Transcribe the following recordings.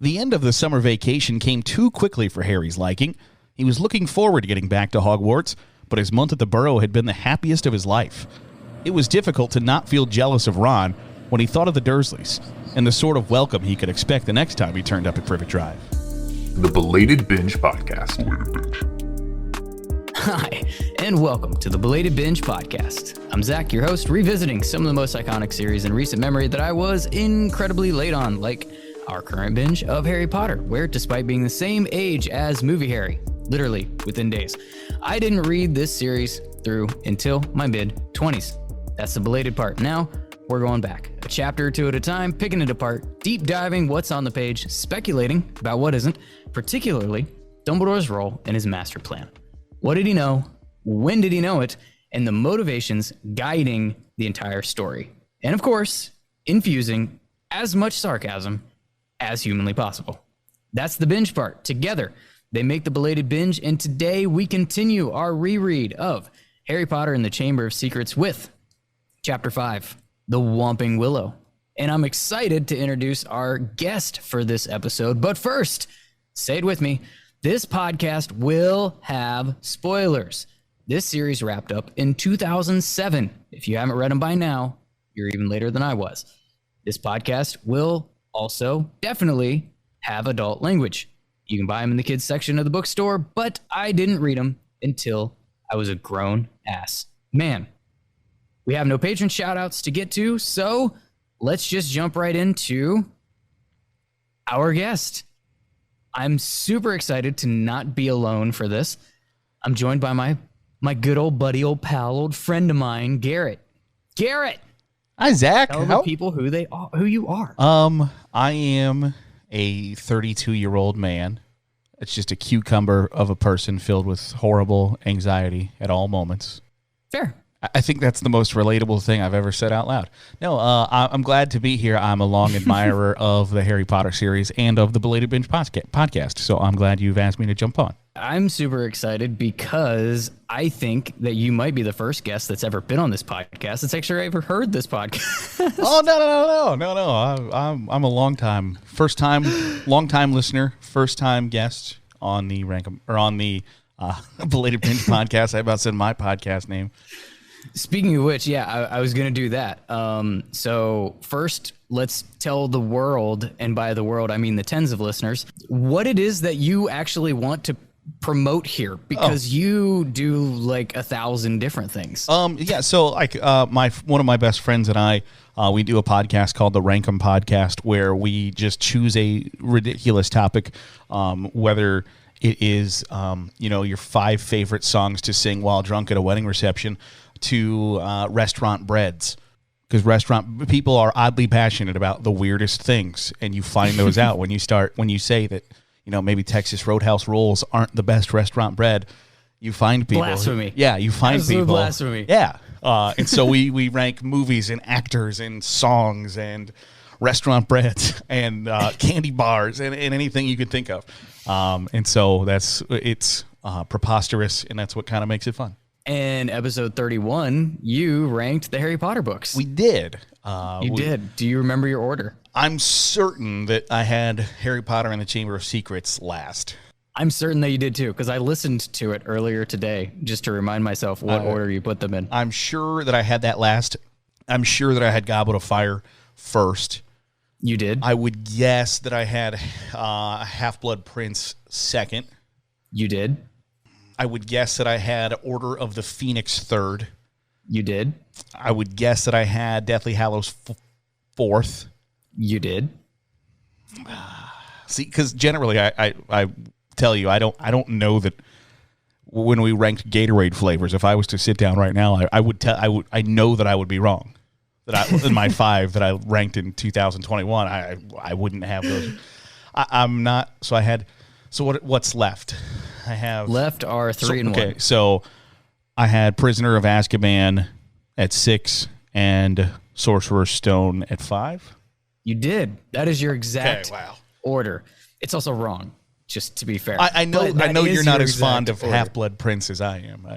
The end of the summer vacation came too quickly for Harry's liking. He was looking forward to getting back to Hogwarts, but his month at the Burrow had been the happiest of his life. It was difficult to not feel jealous of Ron when he thought of the Dursleys and the sort of welcome he could expect the next time he turned up at Privet Drive. The Belated Binge Podcast. Hi, and welcome to the Belated Binge Podcast. I'm Zach, your host, revisiting some of the most iconic series in recent memory that I was incredibly late on, like our current binge of Harry Potter, where despite being the same age as movie Harry, literally within days, I didn't read this series through until my mid-20s. That's the belated part. Now, we're going back, a chapter or two at a time, picking it apart, deep diving what's on the page, speculating about what isn't, particularly Dumbledore's role in his master plan. What did he know? When did he know it? And the motivations guiding the entire story. And of course, infusing as much sarcasm as humanly possible. That's the binge part. Together, they make the belated binge, and today we continue our reread of Harry Potter and the Chamber of Secrets with Chapter 5, The Whomping Willow. And I'm excited to introduce our guest for this episode. But first, say it with me, this podcast will have spoilers. This series wrapped up in 2007. If you haven't read them by now, you're even later than I was. This podcast will also definitely have adult language. You can buy them in the kids section of the bookstore, but I didn't read them until I was a grown-ass man. We have no patron shout-outs to get to, so let's just jump right into our guest. I'm super excited to not be alone for this. I'm joined by my good old buddy, old pal, old friend of mine, Garrett. Garrett! Hi, Zach. Tell the people who you are. I am a 32-year-old man. It's just a cucumber of a person filled with horrible anxiety at all moments. Fair. I think that's the most relatable thing I've ever said out loud. No, I'm glad to be here. I'm a long admirer of the Harry Potter series and of the Belated Binge podcast, so I'm glad you've asked me to jump on. I'm super excited because I think that you might be the first guest that's ever been on this podcast that's actually ever heard this podcast. Oh, no. I'm a long time listener, first time guest on the Belated Binge podcast. I about said my podcast name. Speaking of which, yeah, I was going to do that. So first, let's tell the world, and by the world, I mean the tens of listeners, what it is that you actually want to promote here, because you do like 1,000 different things. Yeah. So like one of my best friends and I, we do a podcast called the Rankum Podcast, where we just choose a ridiculous topic, whether it is your 5 favorite songs to sing while drunk at a wedding reception, to restaurant breads, because restaurant people are oddly passionate about the weirdest things, and you find those out when you say that maybe Texas Roadhouse rolls aren't the best restaurant bread. You find people. Blasphemy. You find Absolute people. Blasphemy. Yeah, and so we rank movies and actors and songs and restaurant breads and candy bars and anything you could think of, and so it's preposterous, and that's what kind of makes it fun. And episode 31, you ranked the Harry Potter books. We did. You did. Do you remember your order? I'm certain that I had Harry Potter and the Chamber of Secrets last. I'm certain that you did too, because I listened to it earlier today just to remind myself what order you put them in. I'm sure that I had that last. I'm sure that I had Goblet of Fire first. You did? I would guess that I had Half-Blood Prince second. You did? I would guess that I had Order of the Phoenix third. You did? I would guess that I had Deathly Hallows fourth. You did? See, because generally I tell you, I don't know that when we ranked Gatorade flavors, if I was to sit down right now, I know that I would be wrong. That in my 5 that I ranked in 2021, I wouldn't have those. I'm not. So I had. So what's left? I have left are 3 and 1. Okay, so I had Prisoner of Azkaban at 6 and Sorcerer's Stone at 5. You did. That is your exact order. It's also wrong, just to be fair. I know you're not as fond of Half-Blood Prince as I am.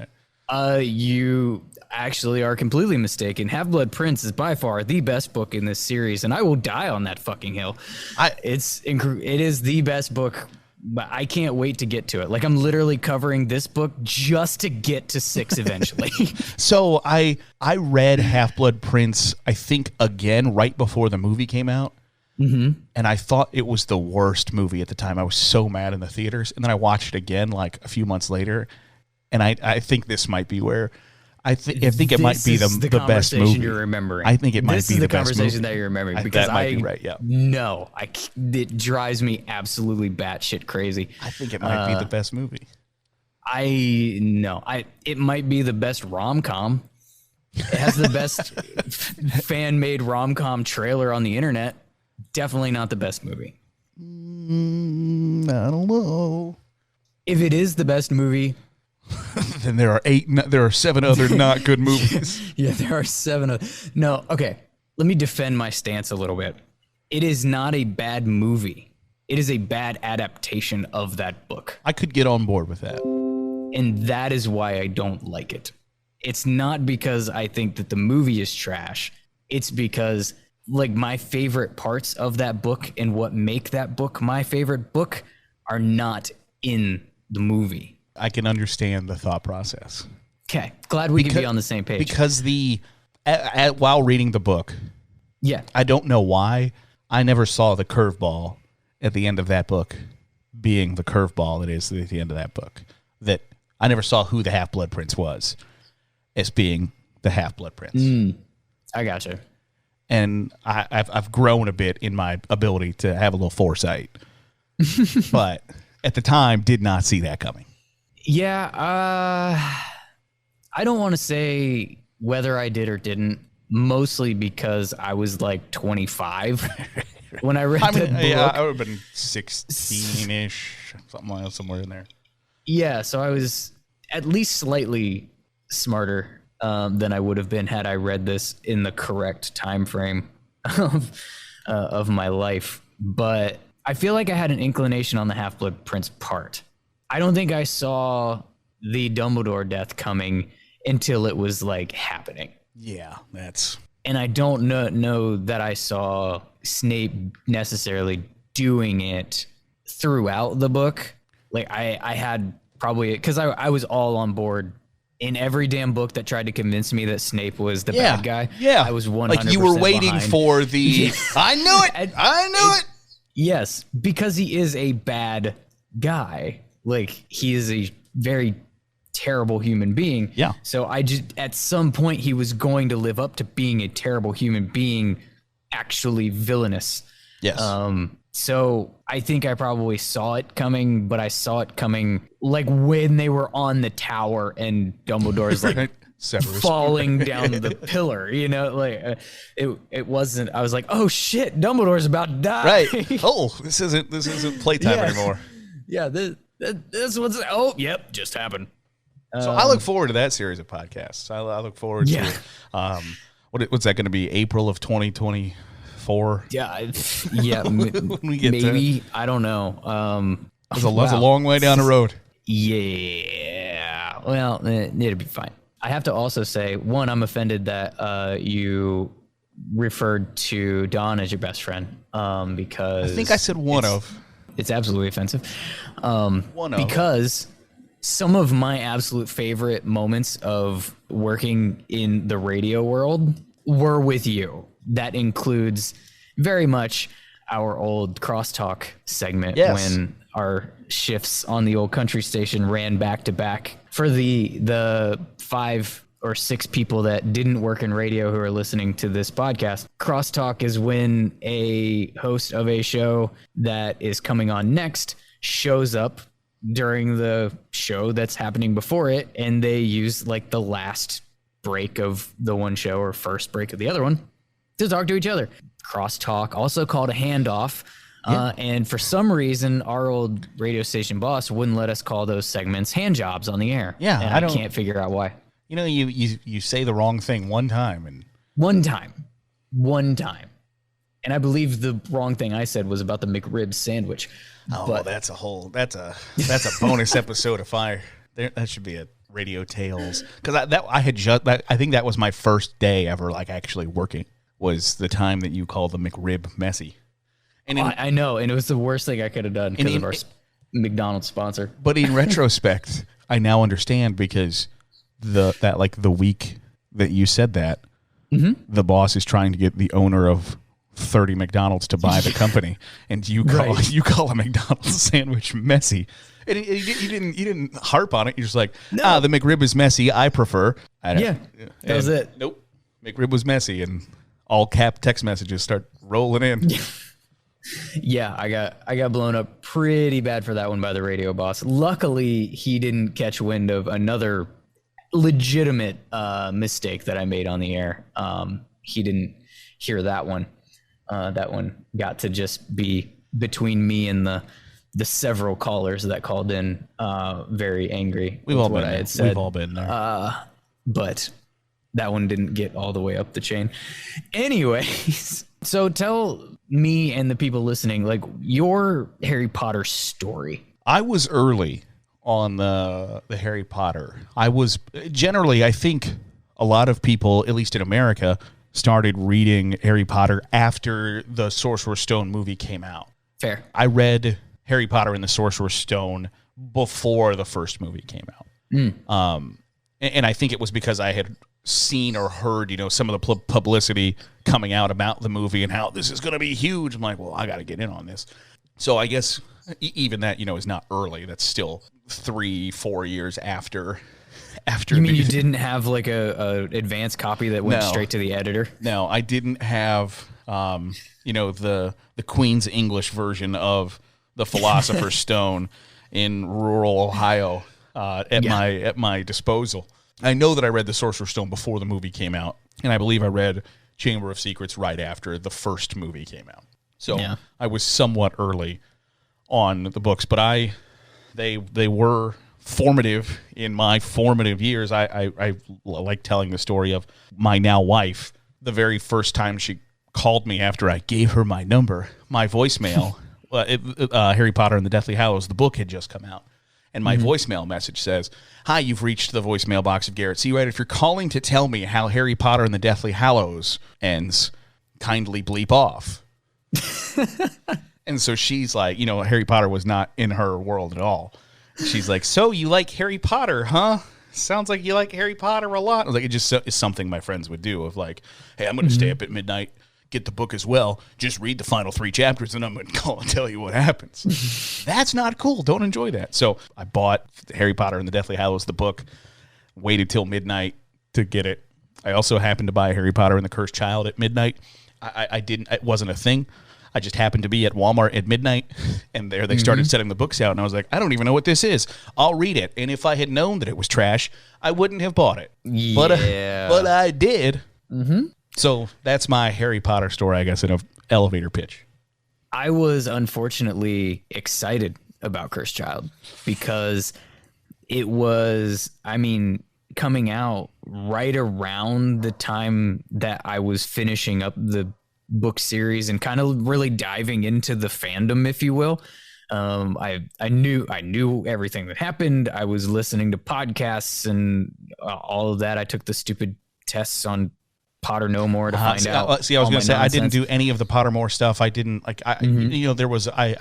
actually are completely mistaken. Half-Blood Prince is by far the best book in this series, and I will die on that fucking hill. It is the best book, but I can't wait to get to it. Like, I'm literally covering this book just to get to 6 eventually. So I read Half-Blood Prince, I think, again right before the movie came out. Mm-hmm. And I thought it was the worst movie at the time. I was so mad in the theaters. And then I watched it again like a few months later. And I think this might be where I think it might be the best movie you're remembering. I think it might be the best movie. This is the conversation that you're remembering, because that might be right. Yeah. No, it drives me absolutely batshit crazy. I think it might be the best movie. It might be the best rom-com. It has the best fan-made rom-com trailer on the internet. Definitely not the best movie. I don't know. If it is the best movie, then there are 7 other not good movies. Yeah, there are 7. No, okay. Let me defend my stance a little bit. It is not a bad movie. It is a bad adaptation of that book. I could get on board with that. And that is why I don't like it. It's not because I think that the movie is trash. It's because, like, my favorite parts of that book and what make that book my favorite book are not in the movie. I can understand the thought process. Okay, glad we can be on the same page. Because while reading the book, yeah, I don't know why, I never saw the curveball at the end of that book being the curveball that is at the end of that book. That I never saw who the Half-Blood Prince was as being the Half-Blood Prince. I gotcha. And I've grown a bit in my ability to have a little foresight. But at the time, did not see that coming. Yeah, I don't want to say whether I did or didn't, mostly because I was like 25 when I read that book. Yeah, I would have been 16-ish, somewhere in there. Yeah, so I was at least slightly smarter than I would have been had I read this in the correct time frame of my life. But I feel like I had an inclination on the Half-Blood Prince part. I don't think I saw the Dumbledore death coming until it was like happening. Yeah, and I don't know that I saw Snape necessarily doing it throughout the book. Like I had probably, because I was all on board in every damn book that tried to convince me that Snape was the bad guy. Yeah, I was 100% like you were waiting behind. for the. I knew it. I knew it. Yes, because he is a bad guy. Like, he is a very terrible human being. Yeah. So I just, at some point, he was going to live up to being a terrible human being, actually villainous. Yes. So I think I probably saw it coming, but I saw it coming like when they were on the tower and Dumbledore's like falling down the pillar, you know, like it wasn't, I was like, oh shit, Dumbledore's about to die. Right. Oh, this isn't playtime anymore. Yeah. This was, yep, just happened. So I look forward to that series of podcasts. I look forward to, what's that going to be? April of 2024? Yeah. we get maybe. I don't know. That's a long way down the road. Yeah. Well, it'll be fine. I have to also say, one, I'm offended that you referred to Dawn as your best friend, because I think I said one of. It's absolutely offensive. One of. Because some of my absolute favorite moments of working in the radio world were with you. That includes very much our old crosstalk segment, when our shifts on the old country station ran back to back. For the 5 or 6 people that didn't work in radio who are listening to this podcast, crosstalk is when a host of a show that is coming on next shows up during the show that's happening before it, and they use like the last break of the one show or first break of the other one to talk to each other. Crosstalk, also called a handoff. And for some reason, our old radio station boss wouldn't let us call those segments hand jobs on the air. Yeah, and I can't figure out why. You know, you say the wrong thing one time. One time. And I believe the wrong thing I said was about the McRib sandwich. Oh, but that's a bonus episode of Fire. That should be radio tales, because I think that was my first day ever like actually working, was the time that you call the McRib messy. And I know, and it was the worst thing I could have done because of our McDonald's sponsor. But in retrospect, I now understand, because the week that you said that, the boss is trying to get the owner of 30 McDonald's to buy the company, and you call a McDonald's sandwich messy. And you didn't harp on it. You're just like, the McRib is messy. I prefer. That was it. Nope, McRib was messy, and all cap text messages start rolling in. Yeah, I got blown up pretty bad for that one by the radio boss. Luckily, he didn't catch wind of another legitimate mistake that I made on the air. He didn't hear that one. That one got to just be between me and the several callers that called in very angry. We've all been there. But that one didn't get all the way up the chain. Anyways, so tell me and the people listening, like, your Harry Potter story. I was early on the Harry Potter. I was generally, I think a lot of people, at least in America, started reading Harry Potter after the Sorcerer's Stone movie came out. Fair. I read Harry Potter and the Sorcerer's Stone before the first movie came out. And I think it was because I had seen or heard, some of the publicity coming out about the movie and how this is going to be huge. I'm like, well, I got to get in on this. So I guess even that, is not early. That's still 3-4 years after. You mean you didn't have like a advanced copy that went straight to the editor? No, I didn't have, the Queen's English version of the Philosopher's Stone in rural Ohio at my disposal. I know that I read the Sorcerer's Stone before the movie came out, and I believe I read Chamber of Secrets right after the first movie came out. So I was somewhat early on the books, but they were formative in my formative years. I like telling the story of my now wife. The very first time she called me after I gave her my number, my voicemail, Harry Potter and the Deathly Hallows, the book had just come out. And my voicemail message says, "Hi, you've reached the voicemail box of Garrett Seawright. If you're calling to tell me how Harry Potter and the Deathly Hallows ends, kindly bleep off." And so she's like, Harry Potter was not in her world at all. She's like, "So you like Harry Potter, huh? Sounds like you like Harry Potter a lot." I was like, it just is something my friends would do, of like, "Hey, I'm going to stay up at midnight, get the book as well. Just read the final 3 chapters, and I'm going to call and tell you what happens." That's not cool. Don't enjoy that. So I bought Harry Potter and the Deathly Hallows, the book, waited till midnight to get it. I also happened to buy Harry Potter and the Cursed Child at midnight. I didn't. It wasn't a thing. I just happened to be at Walmart at midnight, and there they started setting the books out, and I was like, I don't even know what this is. I'll read it. And if I had known that it was trash, I wouldn't have bought it. Yeah. But I did. So that's my Harry Potter story, I guess, in an elevator pitch. I was unfortunately excited about Cursed Child because it was, coming out right around the time that I was finishing up the book series and kind of really diving into the fandom, if you will. I knew everything that happened. I was listening to podcasts and all of that. I took the stupid tests on Potter No More to find out. I was going to say, nonsense. I didn't do any of the Pottermore stuff. I didn't like, I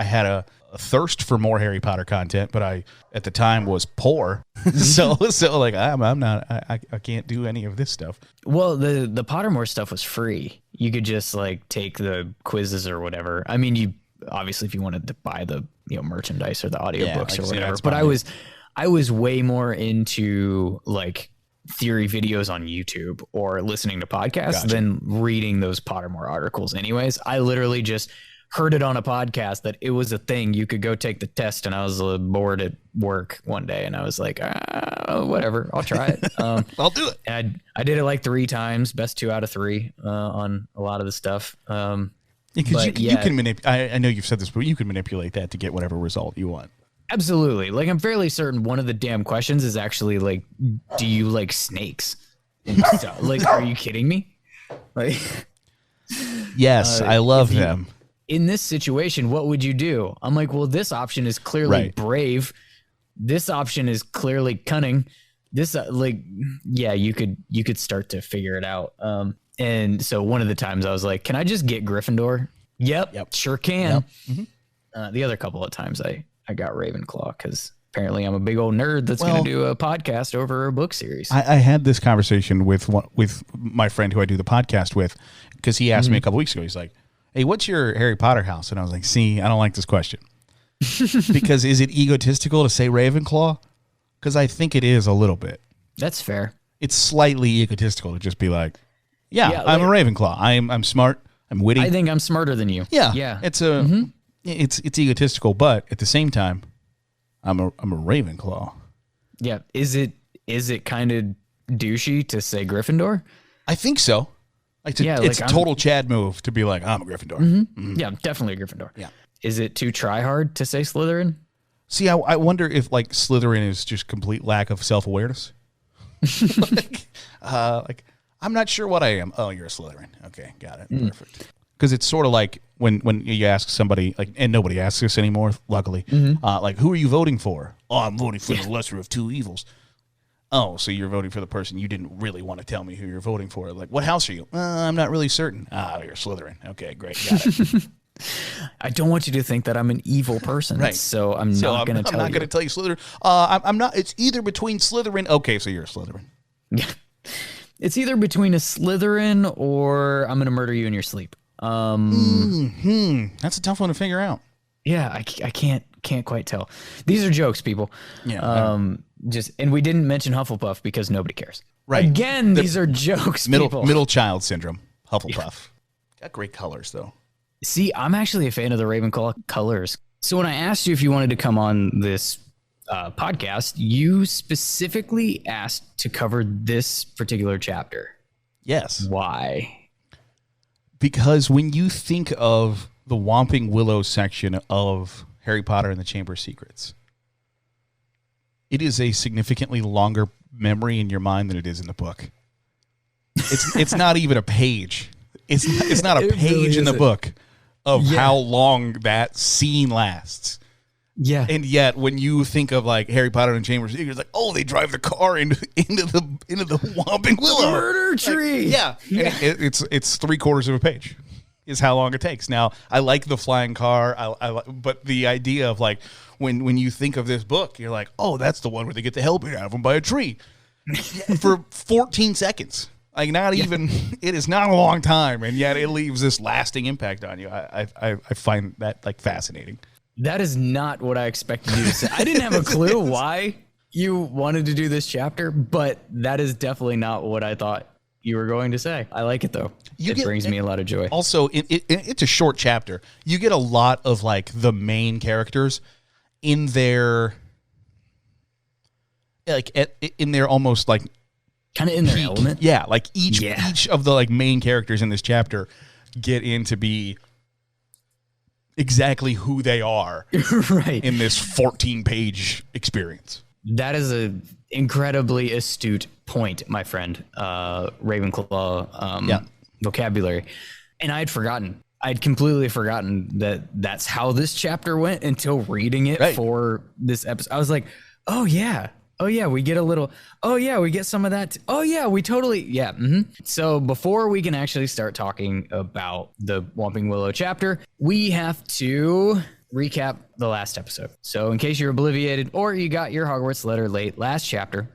had a thirst for more Harry Potter content, but I, at the time, was poor. so like, I can't do any of this stuff. Well, the Pottermore stuff was free. You could just like take the quizzes or whatever. You obviously, if you wanted to buy the merchandise or the audiobooks or whatever, but I was way more into like theory videos on YouTube or listening to podcasts than reading those Pottermore articles. Anyways, I literally just heard it on a podcast that it was a thing. You could go take the test, and I was bored at work one day, and I was like, whatever, I'll try it. I'll do it. And I did it like 3 times, best 2 out of 3 on a lot of the stuff. Because you can manipulate. I know you've said this, but you can manipulate that to get whatever result you want. Absolutely. Like, I'm fairly certain one of the damn questions is actually like, do you like snakes? And stuff. Like, are you kidding me? Like, yes, I love them. In this situation, what would you do? I'm like, well, this option is clearly brave. This option is clearly cunning. This you could start to figure it out. And so one of the times I was like, can I just get Gryffindor? Yep. Sure can. Yep. Mm-hmm. The other couple of times I got Ravenclaw because apparently I'm a big old nerd that's going to do a podcast over a book series. I had this conversation with my friend who I do the podcast with, because he asked me a couple weeks ago. He's like, "Hey, what's your Harry Potter house?" And I was like, "See, I don't like this question because is it egotistical to say Ravenclaw? Because I think it is a little bit. That's fair. It's slightly egotistical to just be like, yeah, I'm a Ravenclaw. I'm smart. I'm witty. I think I'm smarter than you. Yeah. It's it's egotistical, but at the same time, I'm a Ravenclaw. Yeah. Is it kind of douchey to say Gryffindor? I think so. It's a total Chad move to be like, I'm a Gryffindor. Mm-hmm. Yeah, definitely a Gryffindor. Yeah. Is it too try hard to say Slytherin? See, I wonder if like Slytherin is just complete lack of self-awareness. like I'm not sure what I am. Oh, you're a Slytherin. Okay, got it. Perfect. Because it's sort of like when you ask somebody, like, and nobody asks us anymore, luckily, like, who are you voting for? Oh, I'm voting for the lesser of two evils. Oh, so you're voting for the person you didn't really want to tell me who you're voting for. Like, what house are you? I'm not really certain. Ah, you're Slytherin. Okay, great. Got it. I don't want you to think that I'm an evil person, right? So I'm not going to tell you. I'm not going to tell you Slytherin. I'm not. It's either between Slytherin. Okay, so you're a Slytherin. Yeah, it's either between a Slytherin or I'm going to murder you in your sleep. That's a tough one to figure out. Yeah, I can't quite tell. These are jokes, people. Yeah. And we didn't mention Hufflepuff because nobody cares. Right. Again, these are jokes, people. Middle child syndrome. Hufflepuff. Got great colors though. See, I'm actually a fan of the Ravenclaw colors. So when I asked you if you wanted to come on this podcast, you specifically asked to cover this particular chapter. Yes. Why? Because when you think of the Whomping Willow section of Harry Potter and the Chamber of Secrets, it is a significantly longer memory in your mind than it is in the book. It's not even a page. It's not a page really in the book of how long that scene lasts. Yeah. And yet when you think of like Harry Potter and the Chamber of Secrets, like, oh, they drive the car into the Whomping Willow. Murder tree. Like, yeah. It's 3/4 of a page is how long it takes. Now, I like the flying car, but the idea of like when you think of this book, you're like, oh, that's the one where they get the hell beat out of them by a tree for 14 seconds. Like not even, it is not a long time, and yet it leaves this lasting impact on you. I find that like fascinating. That is not what I expected you to say. I didn't have a clue why you wanted to do this chapter, but that is definitely not what I thought you were going to say. I like it though. It brings me a lot of joy. Also, it's a short chapter. You get a lot of like the main characters in their almost like kind of in their element. Yeah, like each of the like main characters in this chapter get in to be exactly who they are right in this 14-page experience. That is an incredibly astute point, my friend. Ravenclaw vocabulary. And I'd completely forgotten that that's how this chapter went until reading it for this episode. I was like, oh yeah, we get a little, we get some of that. We totally, So before we can actually start talking about the Whomping Willow chapter, we have to recap the last episode. So in case you're obliviated or you got your Hogwarts letter late, last chapter,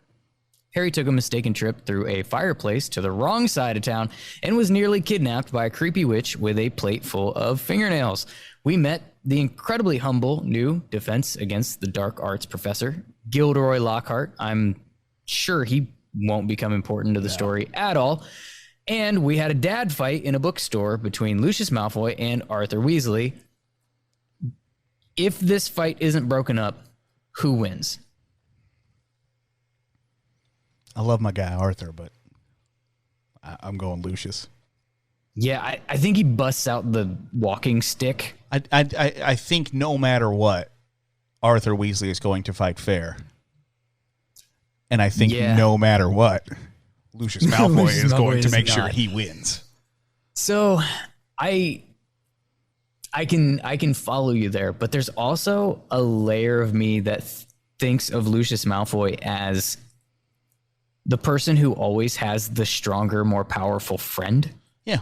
Harry took a mistaken trip through a fireplace to the wrong side of town and was nearly kidnapped by a creepy witch with a plate full of fingernails. We met the incredibly humble new Defense Against the Dark Arts professor, Gilderoy Lockhart. I'm sure he won't become important to the story at all. And we had a dad fight in a bookstore between Lucius Malfoy and Arthur Weasley. If this fight isn't broken up, who wins? I love my guy Arthur, but I'm going Lucius. Yeah, I think he busts out the walking stick. I think no matter what, Arthur Weasley is going to fight fair. And I think no matter what, Lucius Malfoy is going to make sure he wins. So I can follow you there, but there's also a layer of me that thinks of Lucius Malfoy as the person who always has the stronger, more powerful friend. Yeah.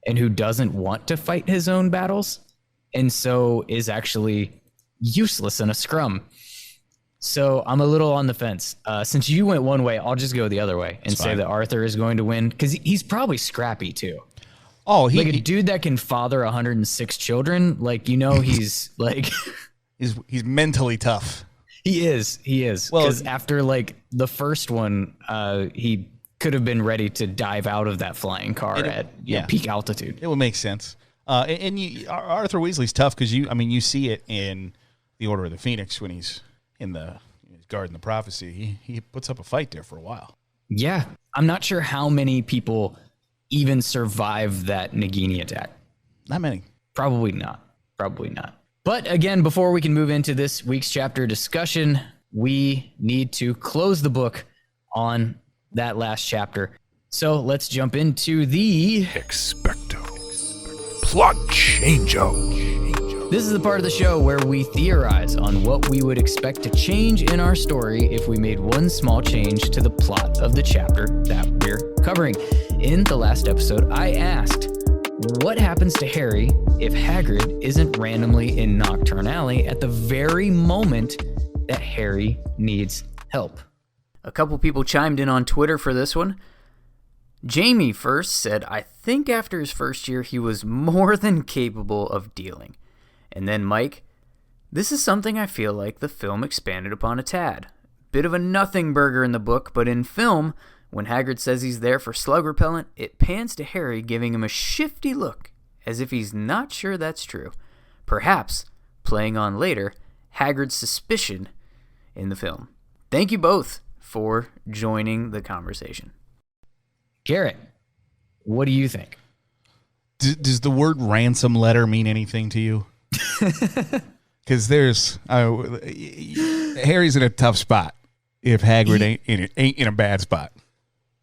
And who doesn't want to fight his own battles, and so is actually useless in a scrum. So I'm a little on the fence. Since you went one way, I'll just go the other way and say that Arthur is going to win, because he's probably scrappy too. Oh, like a dude that can father 106 children. Like, he's like he's mentally tough. He is. Well, because after like the first one, he could have been ready to dive out of that flying car at peak altitude. It would make sense. And Arthur Weasley's tough because you see it in the Order of the Phoenix when he's in the guarding the prophecy. He puts up a fight there for a while. Yeah, I'm not sure how many people even survive that Nagini attack. Not many. Probably not. But again, before we can move into this week's chapter discussion, we need to close the book on that last chapter. So let's jump into the Expecto Plot Change-O. This is the part of the show where we theorize on what we would expect to change in our story if we made one small change to the plot of the chapter that we're covering. In the last episode, I asked, what happens to Harry if Hagrid isn't randomly in Knockturn Alley at the very moment that Harry needs help? A couple people chimed in on Twitter for this one. Jamie first said, I think after his first year, he was more than capable of dealing. And then Mike, this is something I feel like the film expanded upon a tad. Bit of a nothing burger in the book, but in film, when Hagrid says he's there for slug repellent, it pans to Harry giving him a shifty look, as if he's not sure that's true. Perhaps playing on later Hagrid's suspicion in the film. Thank you both for joining the conversation. Garrett, what do you think? Does the word ransom letter mean anything to you? Because Harry's in a tough spot if Hagrid ain't in a bad spot.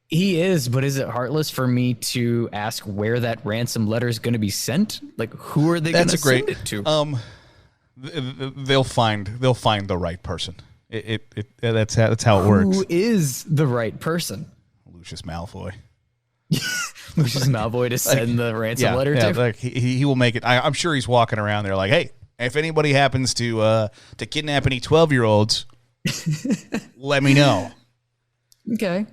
He is, but is it heartless for me to ask where that ransom letter is going to be sent? Like, who are they going to send it to? They'll find the right person. That's how it works. Who is the right person? Lucius Malfoy. Lucius Malfoy to send the ransom letter to? Like he will make it. I'm sure he's walking around there like, hey, if anybody happens to kidnap any 12-year-olds, let me know. Okay.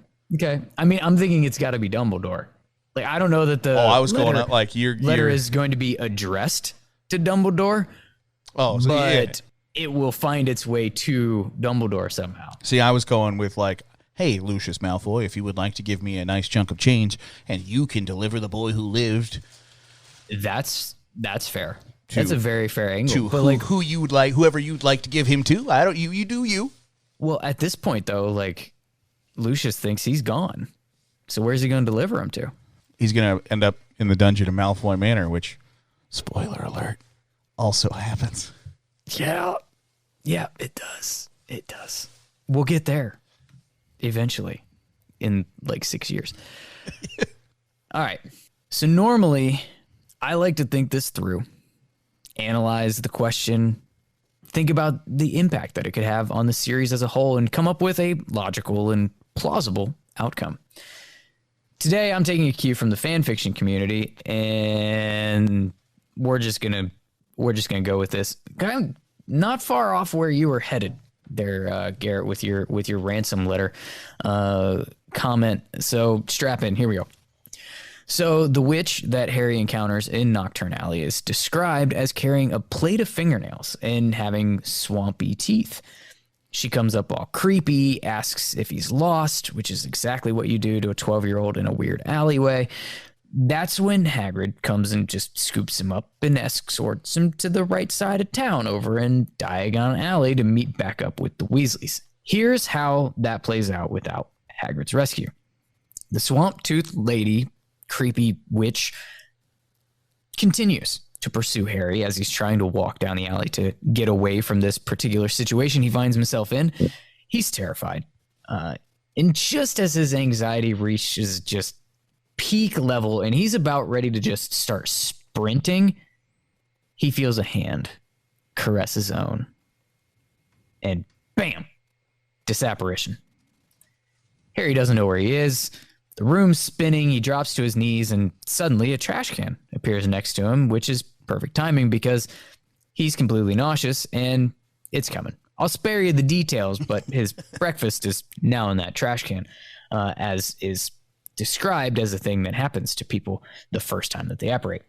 I mean, I'm thinking it's got to be Dumbledore. Like, I don't know that the letter is going to be addressed to Dumbledore. Oh, so but it will find its way to Dumbledore somehow. See, I was going with like, hey, Lucius Malfoy, if you would like to give me a nice chunk of change and you can deliver the boy who lived. That's fair. That's a very fair angle. But whoever you'd like to give him to. You do you. Well, at this point though, like Lucius thinks he's gone. So where's he going to deliver him to? He's going to end up in the dungeon of Malfoy Manor, which, spoiler alert, also happens. Yeah, it does. We'll get there eventually in like 6 years. All right. So normally I like to think this through, analyze the question, think about the impact that it could have on the series as a whole, and come up with a logical and plausible outcome. Today, I'm taking a cue from the fan fiction community, and we're just gonna go with this. Kind of not far off where you were headed there, Garrett, with your ransom letter comment. So strap in. Here we go. So the witch that Harry encounters in Knockturn Alley is described as carrying a plate of fingernails and having swampy teeth. She comes up all creepy, asks if he's lost, which is exactly what you do to a 12-year-old in a weird alleyway. That's when Hagrid comes and just scoops him up and escorts him to the right side of town over in Diagon Alley to meet back up with the Weasleys. Here's how that plays out without Hagrid's rescue. The swamp-toothed lady, creepy witch, continues to pursue Harry as he's trying to walk down the alley to get away from this particular situation he finds himself in. He's terrified. And just as his anxiety reaches just peak level and he's about ready to just start sprinting, he feels a hand caress his own. And bam, disapparition. Harry doesn't know where he is. The room's spinning. He drops to his knees, and suddenly a trash can appears next to him, which is perfect timing because he's completely nauseous and it's coming. I'll spare you the details, but his breakfast is now in that trash can, as is described as a thing that happens to people the first time that they apparate.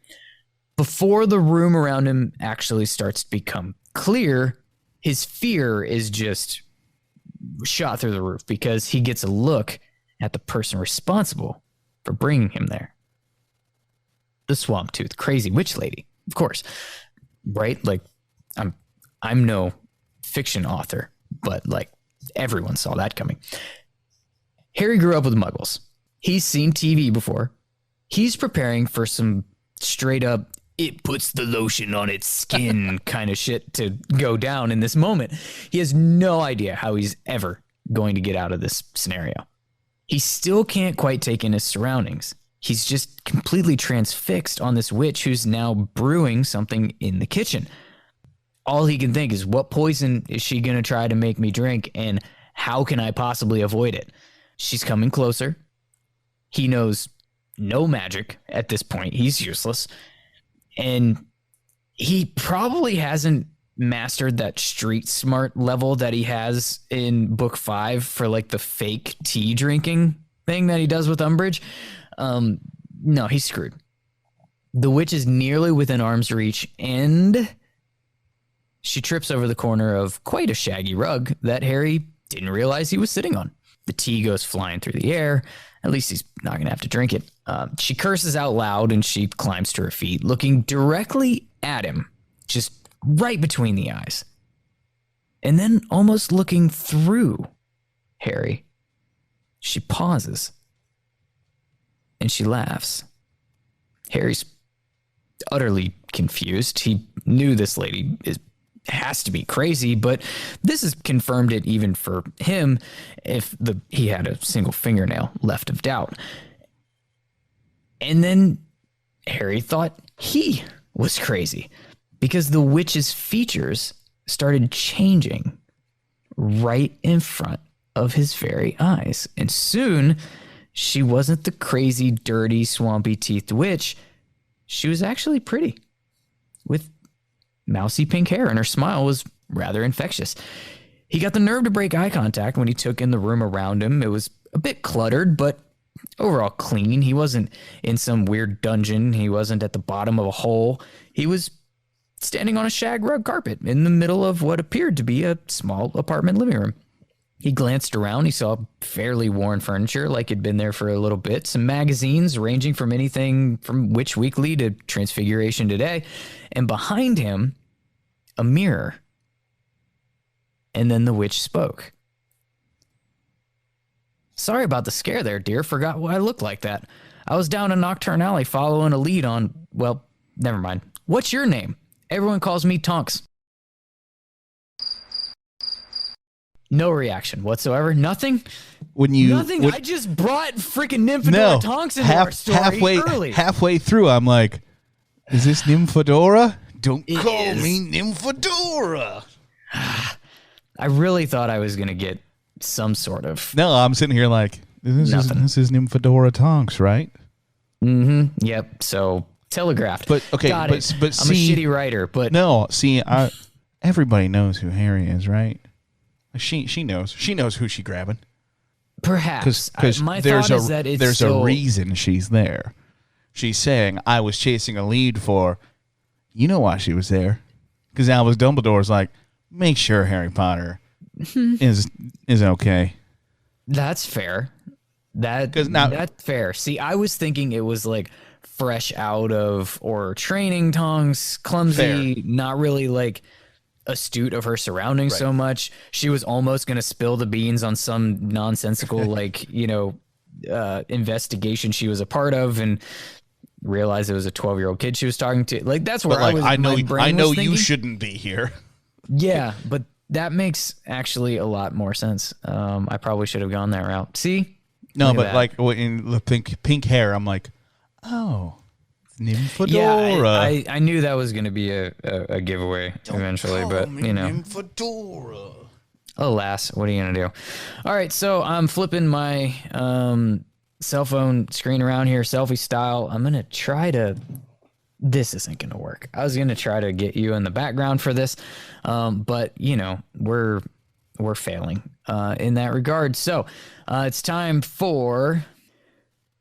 Before the room around him actually starts to become clear, his fear is just shot through the roof because he gets a look at the person responsible for bringing him there. The swamp tooth crazy witch lady, of course, right? Like, I'm no fiction author, but like everyone saw that coming. Harry grew up with muggles. He's seen TV before. He's preparing for some straight up, it puts the lotion on its skin kind of shit to go down in this moment. He has no idea how he's ever going to get out of this scenario. He still can't quite take in his surroundings. He's just completely transfixed on this witch who's now brewing something in the kitchen. All he can think is, what poison is she going to try to make me drink, and how can I possibly avoid it? She's coming closer. He knows no magic at this point. He's useless. And he probably hasn't mastered that street smart level that he has in book 5 for like the fake tea drinking thing that he does with Umbridge. No, he's screwed. The witch is nearly within arm's reach, and she trips over the corner of quite a shaggy rug that Harry didn't realize he was sitting on. The tea goes flying through the air. At least he's not going to have to drink it. She curses out loud and she climbs to her feet, looking directly at him, just right between the eyes. And then almost looking through Harry, she pauses and she laughs. Harry's utterly confused. He knew this lady has to be crazy, but this has confirmed it even for him if he had a single fingernail left of doubt. And then Harry thought he was crazy because the witch's features started changing right in front of his very eyes. And soon she wasn't the crazy, dirty, swampy teethed witch. She was actually pretty with mousy pink hair, and her smile was rather infectious. He got the nerve to break eye contact when he took in the room around him. It was a bit cluttered, but overall clean. He wasn't in some weird dungeon. He wasn't at the bottom of a hole. He was standing on a shag rug carpet in the middle of what appeared to be a small apartment living room. He glanced around. He saw fairly worn furniture, like it'd been there for a little bit. Some magazines ranging from anything from Witch Weekly to Transfiguration Today. And behind him, a mirror. And then the witch spoke. Sorry about the scare there, dear. Forgot why I looked like that. I was down a Nocturne Alley following a lead on, well, never mind. What's your name? Everyone calls me Tonks. No reaction whatsoever. Nothing. Nothing. I just brought freaking Nymphadora Tonks into our story early. Halfway through, I'm like, is this Nymphadora? Don't call me Nymphadora. I really thought I was going to get some sort of... No, I'm sitting here like, this is Nymphadora Tonks, right? Mm-hmm. Yep. So, telegraphed. But, okay, Got but I'm see... a shitty writer, but... No, see, everybody knows who Harry is, right? She knows. She knows who she's grabbing. Perhaps. Because my thought is that it's there's still... a reason she's there. She's saying, I was chasing a lead for... You know why she was there. Because Albus Dumbledore's like, make sure Harry Potter is okay. That's fair. That's fair. See, I was thinking it was like fresh out of or training Tonks, clumsy, not really like astute of her surroundings so much. She was almost going to spill the beans on some nonsensical like, investigation she was a part of and realized it was a 12-year-old kid she was talking to. Like that's where I know you shouldn't be here. Yeah, but that makes actually a lot more sense. I probably should have gone that route. See? No, but like in the pink hair, I'm like, oh, Nymphadora. Yeah, I knew that was going to be a giveaway eventually, but Nymphadora. Alas, what are you going to do? All right, so I'm flipping my cell phone screen around here, selfie style. I'm going to try to... This isn't going to work. I was going to try to get you in the background for this, but, you know, we're failing in that regard. So it's time for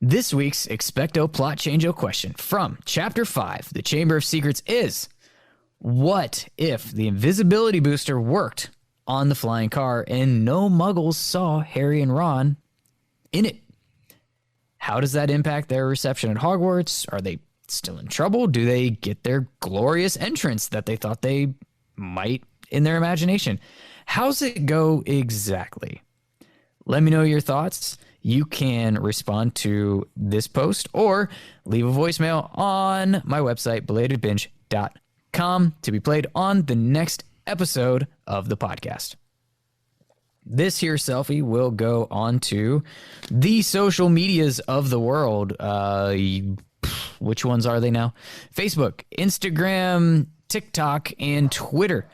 this week's Expecto Plot Changeo question from Chapter 5. The Chamber of Secrets is, what if the invisibility booster worked on the flying car and no muggles saw Harry and Ron in it? How does that impact their reception at Hogwarts? Are they still in trouble? Do they get their glorious entrance that they thought they might in their imagination? How's it go exactly? Let me know your thoughts. You can respond to this post or leave a voicemail on my website, belatedbinge.com, to be played on the next episode of the podcast. This here selfie will go on to the social medias of the world. Which ones are they now? Facebook, Instagram, TikTok, and Twitter.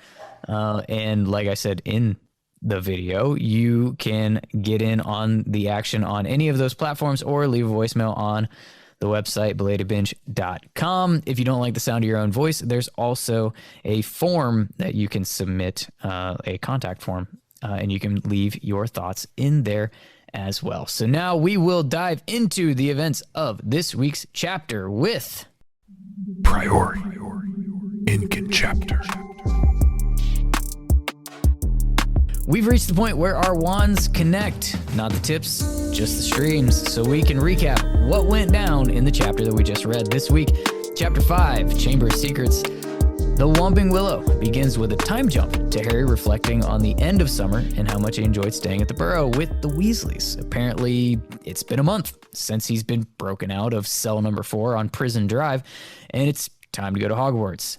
And like I said in the video, you can get in on the action on any of those platforms or leave a voicemail on the website, belatedbinge.com. If you don't like the sound of your own voice, there's also a form that you can submit, a contact form, and you can leave your thoughts in there as well. So now we will dive into the events of this week's chapter with Priority in chapter. We've reached the point where our wands connect, not the tips, just the streams, so we can recap what went down in the chapter that we just read this week. Chapter 5, Chamber of Secrets. The Whomping Willow begins with a time jump to Harry reflecting on the end of summer and how much he enjoyed staying at the Burrow with the Weasleys. Apparently, it's been a month since he's been broken out of cell number 4 on Prison Drive, and it's time to go to Hogwarts.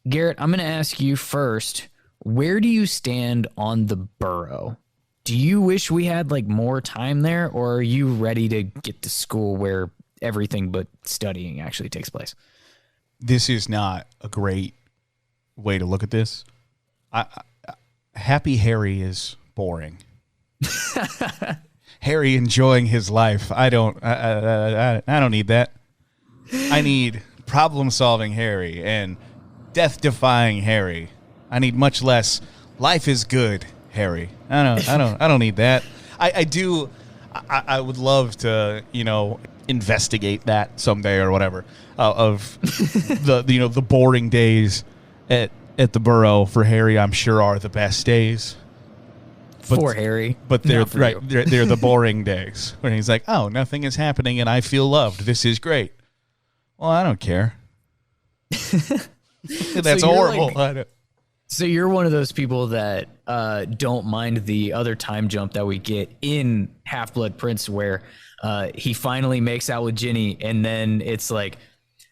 Garrett, I'm going to ask you first, where do you stand on the Burrow? Do you wish we had like more time there, or are you ready to get to school where everything but studying actually takes place? This is not a great way to look at this. Happy Harry is boring. Harry enjoying his life. I don't need that. I need problem-solving Harry and death-defying Harry. I need much less life is good Harry. I don't need that. I would love to, investigate that someday or whatever, of the boring days at the Burrow for Harry. I'm sure are the best days for Harry, but they're right. They're the boring days when he's like, oh, nothing is happening and I feel loved. This is great. Well, I don't care. That's horrible. So you're one of those people that don't mind the other time jump that we get in Half-Blood Prince where he finally makes out with Ginny, and then it's like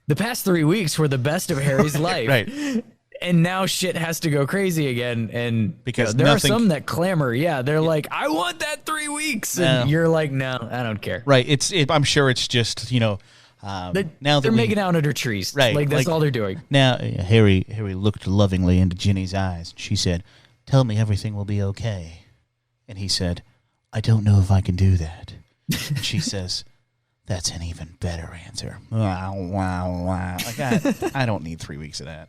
the past 3 weeks were the best of Harry's life. Right. And now shit has to go crazy again. And because there are some that clamor. Yeah, they're like, I want that 3 weeks. And you're like, no, I don't care. Right. I'm sure it's just, now they're making out under trees. Right. Like that's all they're doing. Now, Harry looked lovingly into Ginny's eyes. She said, tell me everything will be okay. And he said, I don't know if I can do that. And she says, that's an even better answer. Wow. Like I don't need 3 weeks of that.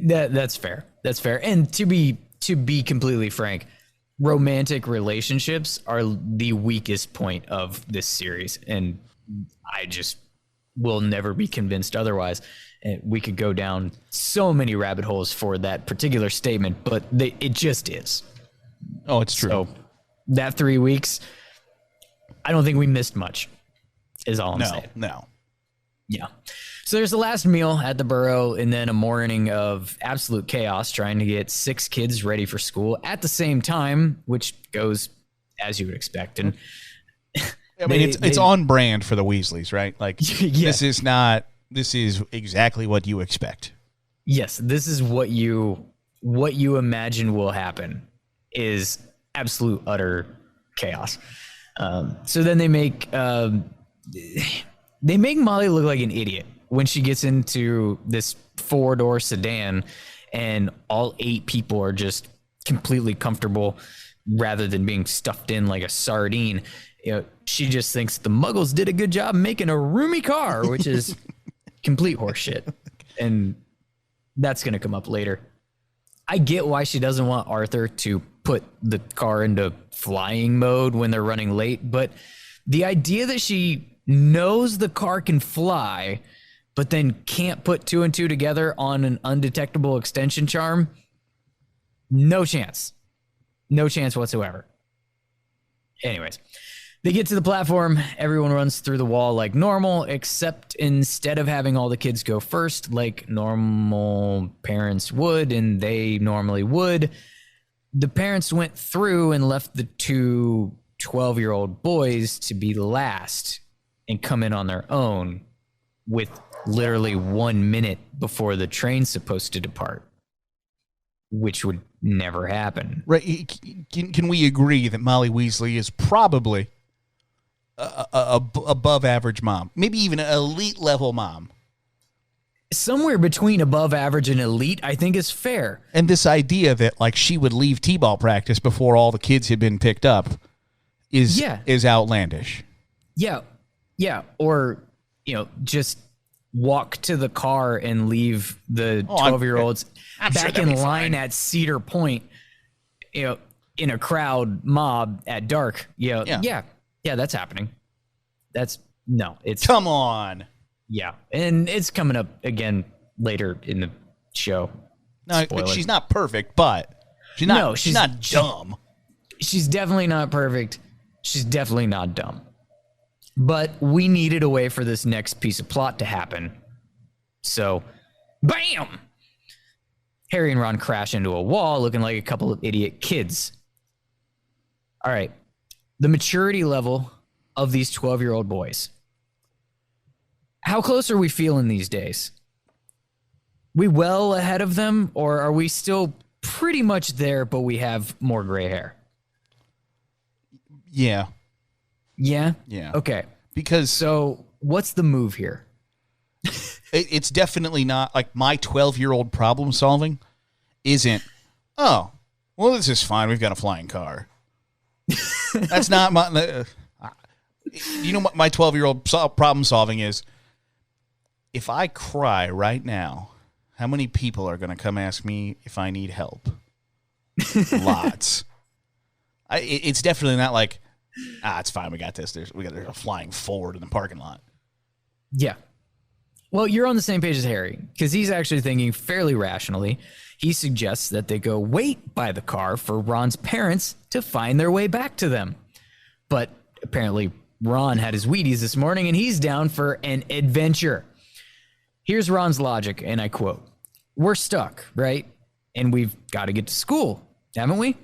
That's fair. That's fair. And to be completely frank, romantic relationships are the weakest point of this series. And I just will never be convinced otherwise. And we could go down so many rabbit holes for that particular statement, but it just is. Oh, it's true. So that 3 weeks, I don't think we missed much, is all I'm saying. No. Yeah. So there's the last meal at the Burrow and then a morning of absolute chaos trying to get 6 kids ready for school at the same time, which goes as you would expect. And I mean, it's on brand for the Weasleys, right? Like, yeah. This is exactly what you expect. Yes, this is what you imagine will happen is absolute utter chaos. So then they make Molly look like an idiot when she gets into this 4-door sedan and all 8 people are just completely comfortable rather than being stuffed in like a sardine. She just thinks the Muggles did a good job making a roomy car, which is complete horseshit. And that's going to come up later. I get why she doesn't want Arthur to put the car into flying mode when they're running late, but the idea that she knows the car can fly, but then can't put 2 and 2 together on an undetectable extension charm, no chance. No chance whatsoever. Anyways, they get to the platform. Everyone runs through the wall like normal, except instead of having all the kids go first like normal parents would, and they normally would, the parents went through and left the 2 12-year-old boys to be last and come in on their own with literally 1 minute before the train's supposed to depart, which would never happen. Right? Can we agree that Molly Weasley is probably a above average mom, maybe even an elite level mom? Somewhere between above average and elite, I think, is fair. And this idea that like she would leave t-ball practice before all the kids had been picked up is outlandish. Yeah. Or, just walk to the car and leave the 12-year-olds back in line at Cedar Point, in a crowd mob at dark. Yeah, that's happening. Come on. Yeah, and it's coming up again later in the show. No, she's not perfect, but she's not dumb. She's definitely not perfect. She's definitely not dumb. But we needed a way for this next piece of plot to happen. So, bam! Harry and Ron crash into a wall looking like a couple of idiot kids. All right. The maturity level of these 12-year-old boys. How close are we feeling these days? We well ahead of them, or are we still pretty much there, but we have more gray hair? Yeah. Yeah? Yeah. Okay. So what's the move here? It's definitely not like my 12-year-old problem solving isn't, oh, well, this is fine. We've got a flying car. That's not my, what my 12-year-old problem solving is? If I cry right now, how many people are going to come ask me if I need help? Lots. It's definitely not like, it's fine. We got this. There's a flying Ford in the parking lot. Yeah. Well, you're on the same page as Harry because he's actually thinking fairly rationally. He suggests that they go wait by the car for Ron's parents to find their way back to them. But apparently Ron had his Wheaties this morning and he's down for an adventure. Here's Ron's logic, and I quote, "We're stuck, right? And we've got to get to school, haven't we?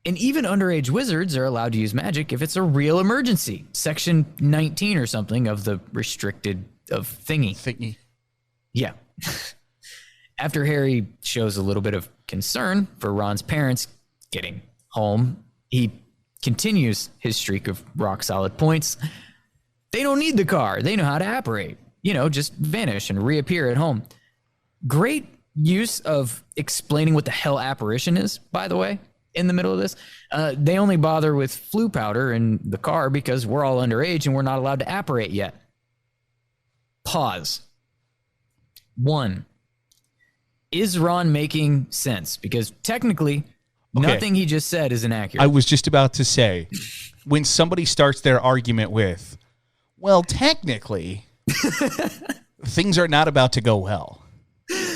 And even underage wizards are allowed to use magic if it's a real emergency. Section 19 or something of the restricted of thingy. Yeah. After Harry shows a little bit of concern for Ron's parents getting home, he continues his streak of rock-solid points. They don't need the car. They know how to apparate. Just vanish and reappear at home. Great use of explaining what the hell apparition is, by the way, in the middle of this. They only bother with flu powder in the car because we're all underage and we're not allowed to apparate yet. Pause. 1. Is Ron making sense? Because technically, nothing he just said is inaccurate. I was just about to say, when somebody starts their argument with, well, technically, things are not about to go well.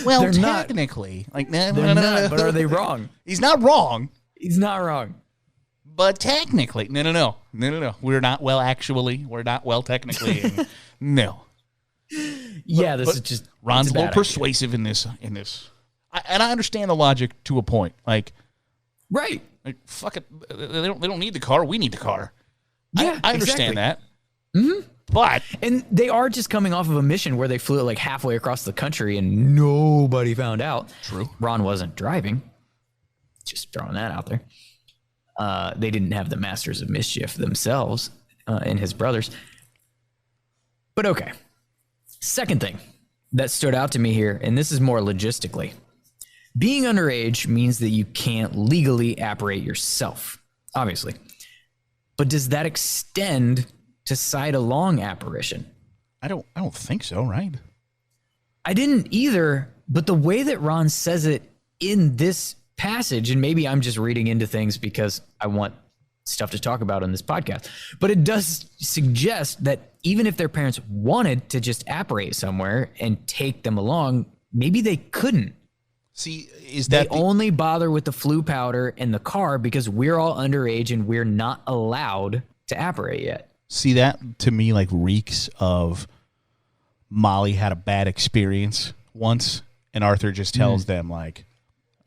Well, they're technically. Not, but are they wrong? He's not wrong. He's not wrong. But technically, no. We're not well actually. We're not well technically. No. Yeah, this is just Ron's a little persuasive in this. And I understand the logic to a point. Like, right. Like, fuck it. They don't need the car. We need the car. Yeah, I understand that. Mm-hmm. But and they are just coming off of a mission where they flew like halfway across the country and nobody found out. True. Ron wasn't driving. Just throwing that out there. They didn't have the Masters of Mischief themselves and his brothers. But okay. Second thing that stood out to me here, and this is more logistically. Being underage means that you can't legally apparate yourself, obviously. But does that extend to side-along apparition? I don't think so, right? I didn't either, but the way that Ron says it in this passage, and maybe I'm just reading into things because I want stuff to talk about on this podcast, but it does suggest that even if their parents wanted to just apparate somewhere and take them along, maybe they couldn't. See, is that they only bother with the flu powder and the car because we're all underage and we're not allowed to apparate yet. See, that to me like reeks of Molly had a bad experience once, and Arthur just tells them like,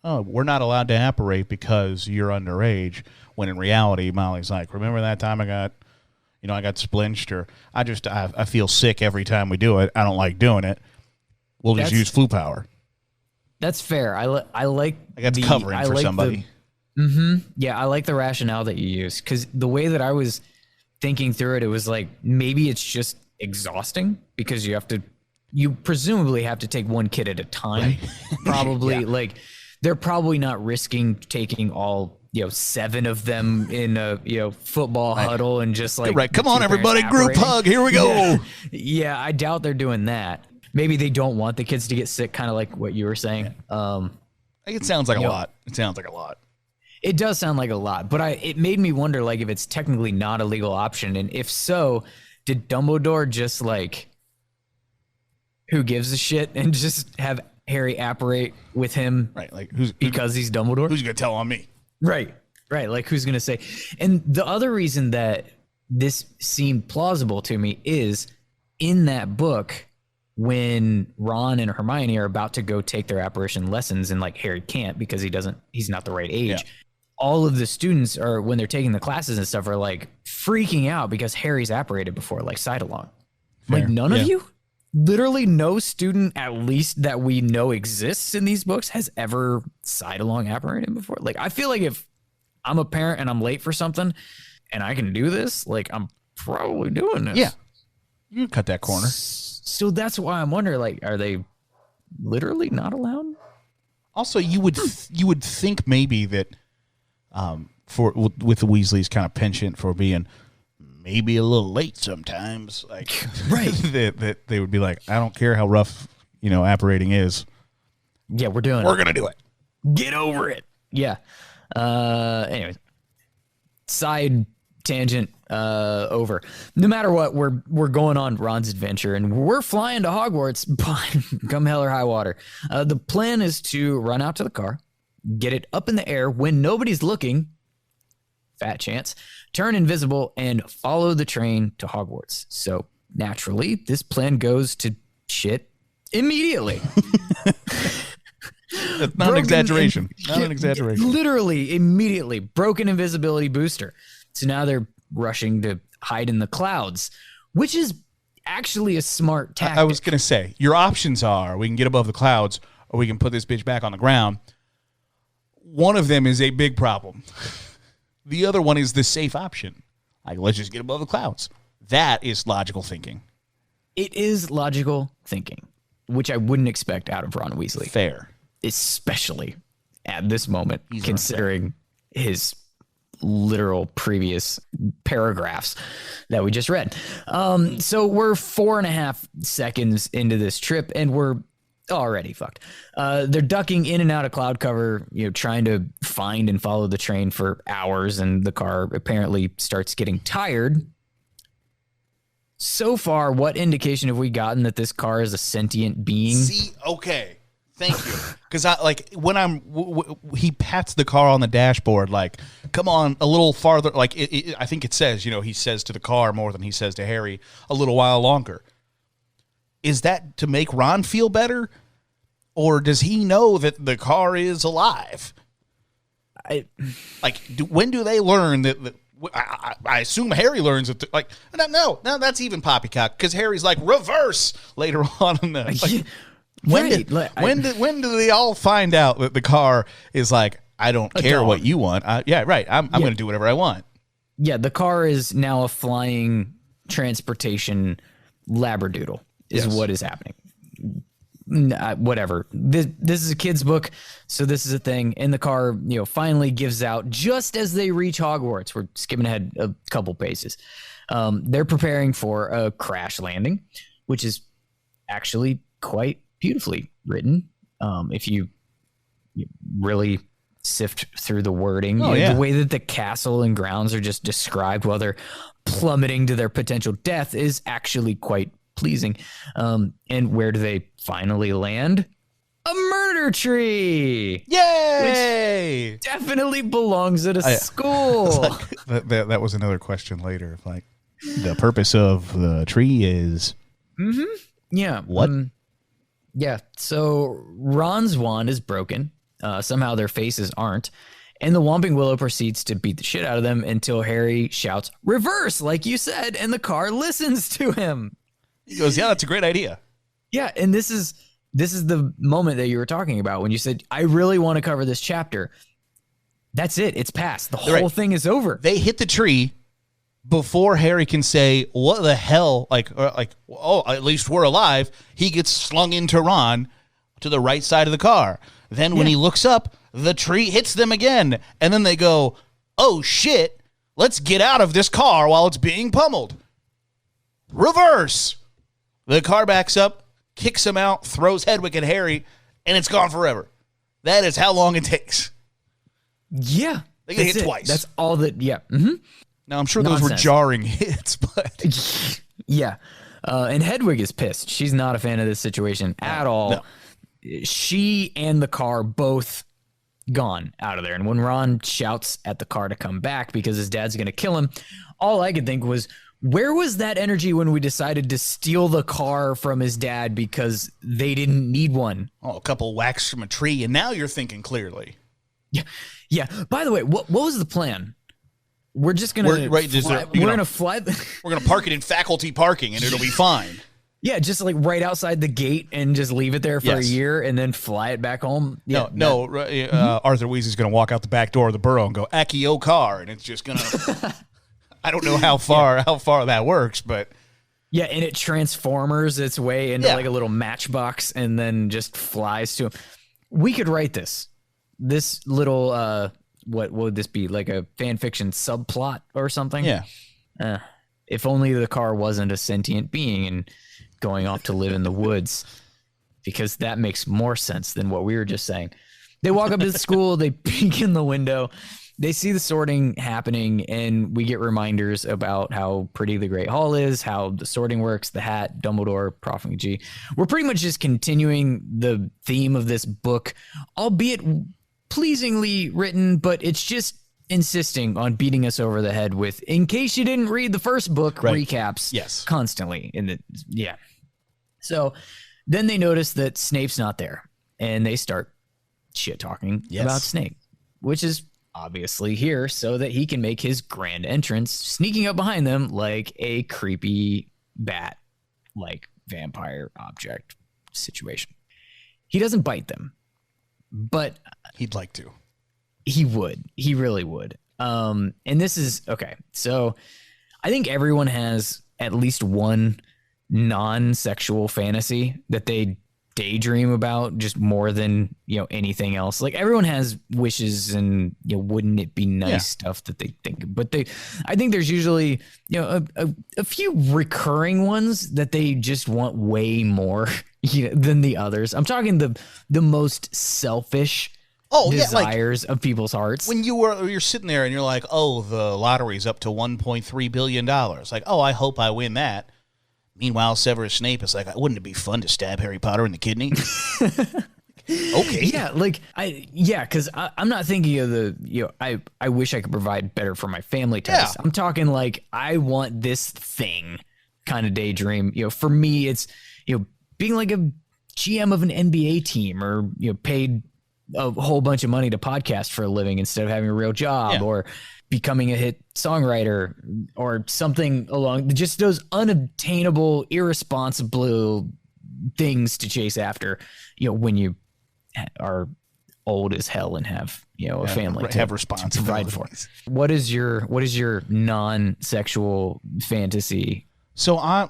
"Oh, we're not allowed to apparate because you're underage." When in reality, Molly's like, "Remember that time I got splinched, or I feel sick every time we do it. I don't like doing it. We'll just use flu power." That's fair. I like that's covering for somebody. Yeah, I like the rationale that you use, because the way that I was thinking through it, it was like maybe it's just exhausting because you presumably have to take one kid at a time. Right. Probably like they're probably not risking taking all 7 of them in a football huddle and just like come on everybody, group hug, here we go. Yeah, I doubt they're doing that. Maybe they don't want the kids to get sick, kind of like what you were saying. It sounds like a lot. It sounds like a lot. It does sound like a lot, but it made me wonder like if it's technically not a legal option, and if so, did Dumbledore just like who gives a shit and just have Harry apparate with him? Right, like because he's Dumbledore? Who's gonna tell on me? Right. Like who's gonna say? And the other reason that this seemed plausible to me is in that book, when Ron and Hermione are about to go take their apparition lessons, and like Harry can't because he's not the right age. Yeah. All of the students are, when they're taking the classes and stuff, are like freaking out because Harry's apparated before, like side along. Like none of you, literally no student, at least that we know exists in these books, has ever side along apparated before. Like I feel like if I'm a parent and I'm late for something and I can do this, like I'm probably doing this. Yeah. You can cut that corner. So that's why I'm wondering, like, are they literally not allowed? Also, you would think maybe that with the Weasleys kind of penchant for being maybe a little late sometimes, like that they would be like, I don't care how rough apparating is. Yeah, we're gonna do it. Get over it. Yeah. Anyways, side tangent over. No matter what, we're going on Ron's adventure and we're flying to Hogwarts, but come hell or high water. The plan is to run out to the car, get it up in the air when nobody's looking, fat chance, turn invisible, and follow the train to Hogwarts. So naturally, this plan goes to shit immediately. That's not an exaggeration. Not an exaggeration. Literally, immediately. Broken invisibility booster. So now they're rushing to hide in the clouds, which is actually a smart tactic. I was going to say, your options are we can get above the clouds or we can put this bitch back on the ground. One of them is a big problem. The other one is the safe option. Like, let's just get above the clouds. That is logical thinking. It is logical thinking, which I wouldn't expect out of Ron Weasley. Fair. Especially at this moment, considering his literal previous paragraphs that we just read. So we're 4.5 seconds into this trip and we're already fucked. They're ducking in and out of cloud cover, trying to find and follow the train for hours, and the car apparently starts getting tired. So far, what indication have we gotten that this car is a sentient being? See, okay. Thank you. Because when he pats the car on the dashboard, like, come on, a little farther. Like, I think it says, he says to the car more than he says to Harry, a little while longer. Is that to make Ron feel better? Or does he know that the car is alive? When do they learn that I assume Harry learns it. No, that's even poppycock, because Harry's like, reverse later on in the... When do they all find out that the car is like, I don't care what you want? I'm going to do whatever I want. Yeah, the car is now a flying transportation labradoodle is what is happening. whatever. This is a kid's book, so this is a thing. And the car, finally gives out just as they reach Hogwarts. We're skipping ahead a couple paces. They're preparing for a crash landing, which is actually quite beautifully written. If you really sift through the wording, the way that the castle and grounds are just described while they're plummeting to their potential death is actually quite pleasing. And where do they finally land? A murder tree. Yay! Which definitely belongs at a school. That was another question later. Like, the purpose of the tree is... Mm-hmm. Yeah. What? Yeah. So Ron's wand is broken. Somehow their faces aren't. And the Whomping Willow proceeds to beat the shit out of them until Harry shouts, "Reverse," like you said, and the car listens to him. He goes, "Yeah, that's a great idea." Yeah, and this is the moment that you were talking about when you said, "I really want to cover this chapter." That's it. It's past. The whole thing is over. They hit the tree before Harry can say, "What the hell?" Oh, at least we're alive. He gets slung into Ron to the right side of the car. Then when he looks up, the tree hits them again. And then they go, "Oh, shit, let's get out of this car while it's being pummeled. Reverse." The car backs up, kicks him out, throws Hedwig at Harry, and it's gone forever. That is how long it takes. Yeah. They get hit twice. That's all that, yeah. Mm-hmm. Now, I'm sure those were jarring hits, but... Yeah. And Hedwig is pissed. She's not a fan of this situation at all. No. She and the car both gone out of there. And when Ron shouts at the car to come back because his dad's going to kill him, all I could think was, where was that energy when we decided to steal the car from his dad because they didn't need one? Oh, a couple whacks from a tree, and now you're thinking clearly. Yeah. Yeah. By the way, what was the plan? We're just going to we're going to fly. We're going to park it in faculty parking, and it'll be fine. Yeah, just like right outside the gate and just leave it there for a year and then fly it back home. Yeah, Arthur Weasley's going to walk out the back door of the burrow and go, "Accio car," and it's just going to... I don't know how far that works, but... Yeah, and it transformers its way into like a little matchbox and then just flies to him. We could write this. This little, what would this be? Like a fan fiction subplot or something? Yeah. If only the car wasn't a sentient being and going off to live in the woods, because that makes more sense than what we were just saying. They walk up to the school, they peek in the window, they see the sorting happening, and we get reminders about how pretty the Great Hall is, how the sorting works, the hat, Dumbledore, Profligacy. We're pretty much just continuing the theme of this book, albeit pleasingly written, but it's just insisting on beating us over the head with, in case you didn't read the first book, recaps constantly. So then they notice that Snape's not there, and they start shit talking about Snape, which is obviously here so that he can make his grand entrance, sneaking up behind them like a creepy bat, like vampire object situation. He doesn't bite them, but he'd like to. He would. He really would. And this is okay. So I think everyone has at least one non-sexual fantasy that they daydream about just more than, anything else. Like everyone has wishes and, wouldn't it be nice stuff that they think, but I think there's usually, a few recurring ones that they just want way more than the others. I'm talking the most selfish desires of people's hearts. When you're sitting there and you're like, "Oh, the lottery's up to $1.3 billion. Like, oh, I hope I win that." Meanwhile, Severus Snape is like, "Wouldn't it be fun to stab Harry Potter in the kidney?" Okay. Yeah, because I'm not thinking of the, I wish I could provide better for my family test. I'm talking like, I want this thing kind of daydream. For me, it's, being like a GM of an NBA team, or, paid a whole bunch of money to podcast for a living instead of having a real job, or becoming a hit songwriter, or something along just those unobtainable, irresponsible things to chase after, when you are old as hell and have, a family to have responsibilities. To provide for. What is your non-sexual fantasy? So I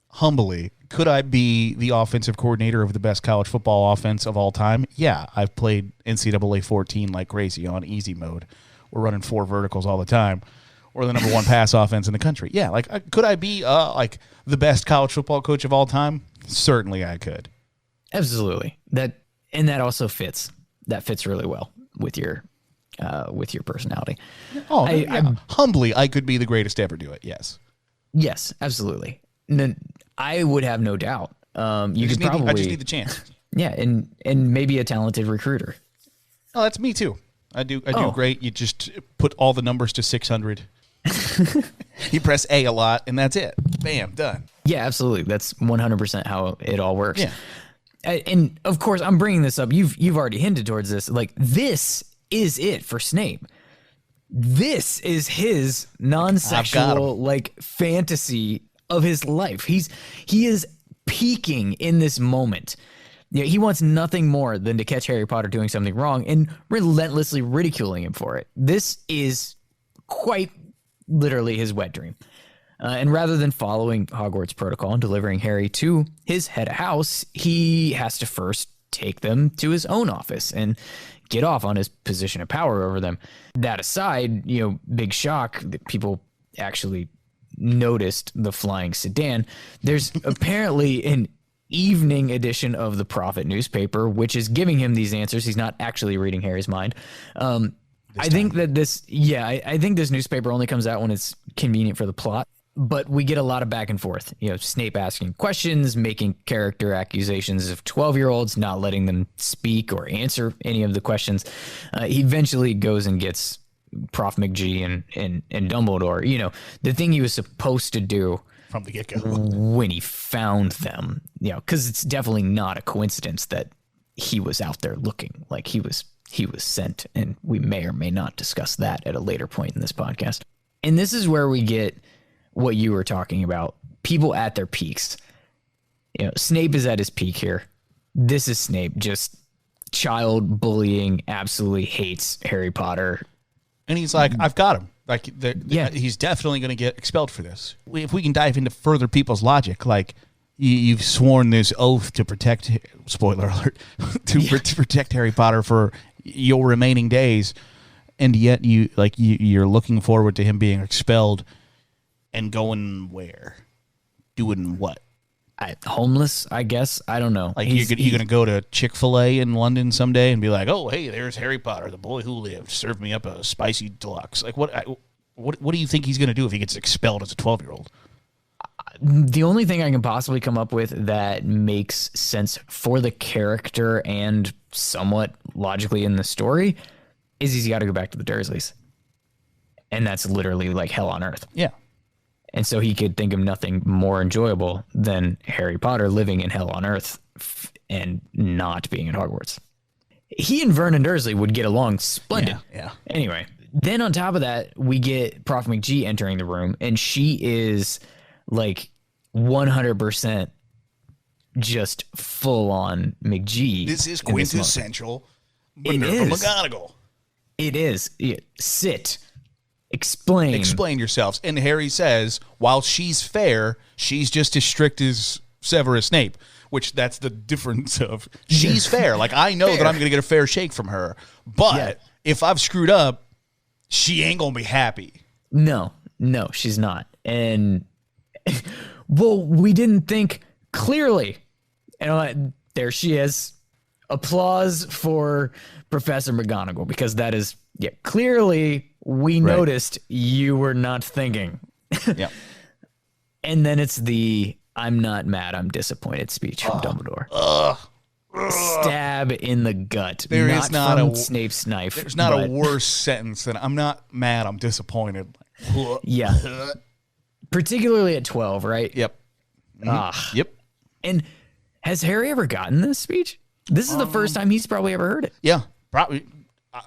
humbly Could I be the offensive coordinator of the best college football offense of all time? Yeah, I've played NCAA 14 like crazy on easy mode. We're running 4 verticals all the time. We're the number 1 pass offense in the country. Yeah, like could I be like the best college football coach of all time? Certainly I could. Absolutely. That also fits. That fits really well with your personality. Oh, humbly, I could be the greatest to ever do it. Yes. Yes, absolutely. I would have no doubt. I just need the chance. Yeah, and maybe a talented recruiter. Oh, that's me too. I do great. You just put all the numbers to 600. You press A lot, and that's it. Bam, done. Yeah, absolutely. That's 100% how it all works. Yeah. And of course, I'm bringing this up. You've already hinted towards this. Like, this is it for Snape. This is his non-sexual like fantasy of his life. He is peaking in this moment. Yeah, he wants nothing more than to catch Harry Potter doing something wrong and relentlessly ridiculing him for it. This is quite literally his wet dream. And rather than following Hogwarts protocol and delivering Harry to his head of house, he has to first take them to his own office and get off on his position of power over them. That aside, big shock that people actually noticed the flying sedan. There's apparently an evening edition of the Prophet newspaper, which is giving him these answers. He's not actually reading Harry's mind. I think this newspaper only comes out when it's convenient for the plot. But we get a lot of back and forth. Snape asking questions, making character accusations of 12-year-olds, not letting them speak or answer any of the questions. He eventually goes and gets Prof. McGee and Dumbledore. The thing he was supposed to do from the get-go when he found them. Because it's definitely not a coincidence that he was out there looking. Like he was sent, and we may or may not discuss that at a later point in this podcast. And this is where we get what you were talking about, people at their peaks. Snape is at his peak here. This is Snape, just child bullying, absolutely hates Harry Potter. And he's like, I've got him. Like, he's definitely going to get expelled for this. If we can dive into further people's logic, like, you've sworn this oath to protect, spoiler alert, to protect Harry Potter for your remaining days, and yet you're looking forward to him being expelled. And going where? Doing what? Homeless, I guess. I don't know. Like you're going to go to Chick-fil-A in London someday and be like, oh, hey, there's Harry Potter, the boy who lived. Serve me up a spicy deluxe. Like what do you think he's going to do if he gets expelled as a 12-year-old? The only thing I can possibly come up with that makes sense for the character and somewhat logically in the story is he's got to go back to the Dursleys. And that's literally like hell on earth. Yeah. And so he could think of nothing more enjoyable than Harry Potter living in hell on earth and not being at Hogwarts. He and Vernon Dursley would get along splendid. Yeah. Anyway, then on top of that, we get Prof. McGee entering the room, and she is like 100% just full on McGee. This is quintessential Minerva McGonagall. It is. Sit. Explain yourselves. And Harry says, while she's fair, she's just as strict as Severus Snape, which that's the difference of she's fair. Like, I know that I'm going to get a fair shake from her, but if I've screwed up, she ain't going to be happy. No, she's not. And, well, we didn't think clearly. And there she is. Applause for Professor McGonagall, because that is, clearly we noticed you were not thinking. Yeah. And then it's the I'm not mad, I'm disappointed speech from Dumbledore. Stab in the gut. There is not a Snape's knife. There's not a worse sentence than I'm not mad, I'm disappointed. Yeah. Particularly at 12, right? Yep. Yep. And has Harry ever gotten this speech? This is the first time he's probably ever heard it. Yeah, probably.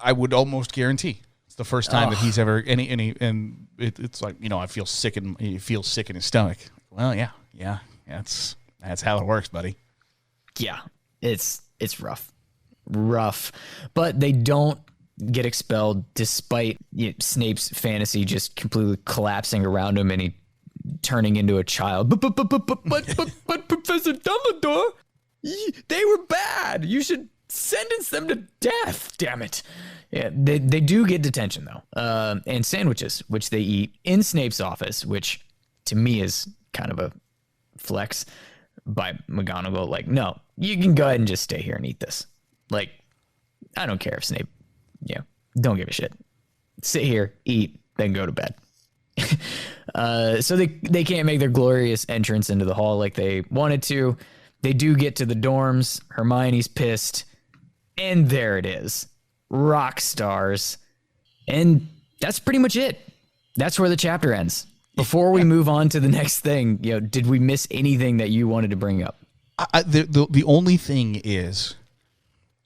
I would almost guarantee it's the first time that he's ever and it's like, I feel sick he feels sick in his stomach. Well, yeah, that's how it works, buddy. Yeah, it's rough, but they don't get expelled despite Snape's fantasy just completely collapsing around him and he turning into a child. But Professor Dumbledore, they were bad. You should sentence them to death. Damn it. Yeah, they do get detention, though. And sandwiches, which they eat in Snape's office, which to me is kind of a flex by McGonagall. Like, no, you can go ahead and just stay here and eat this. Like, I don't care if Snape, don't give a shit. Sit here, eat, then go to bed. So they can't make their glorious entrance into the hall like they wanted to. They do get to the dorms. Hermione's pissed. And there it is. Rock stars. And that's pretty much it. That's where the chapter ends. Before we move on to the next thing, did we miss anything that you wanted to bring up? The only thing is...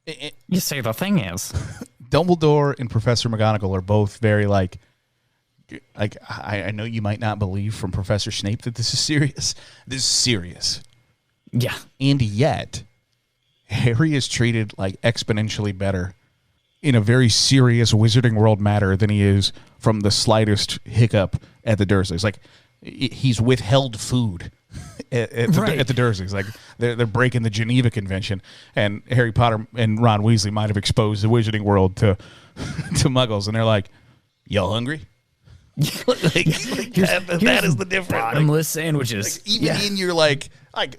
You say the thing is... Dumbledore and Professor McGonagall are both very like I know you might not believe from Professor Snape that this is serious. This is serious. Yeah. And yet, Harry is treated like exponentially better in a very serious Wizarding World matter than he is from the slightest hiccup at the Dursleys. Like, he's withheld food at the Dursleys. Like, they're breaking the Geneva Convention, and Harry Potter and Ron Weasley might have exposed the Wizarding World to Muggles, and they're like, y'all hungry? That is the difference. Bottomless sandwiches. Like, even in your like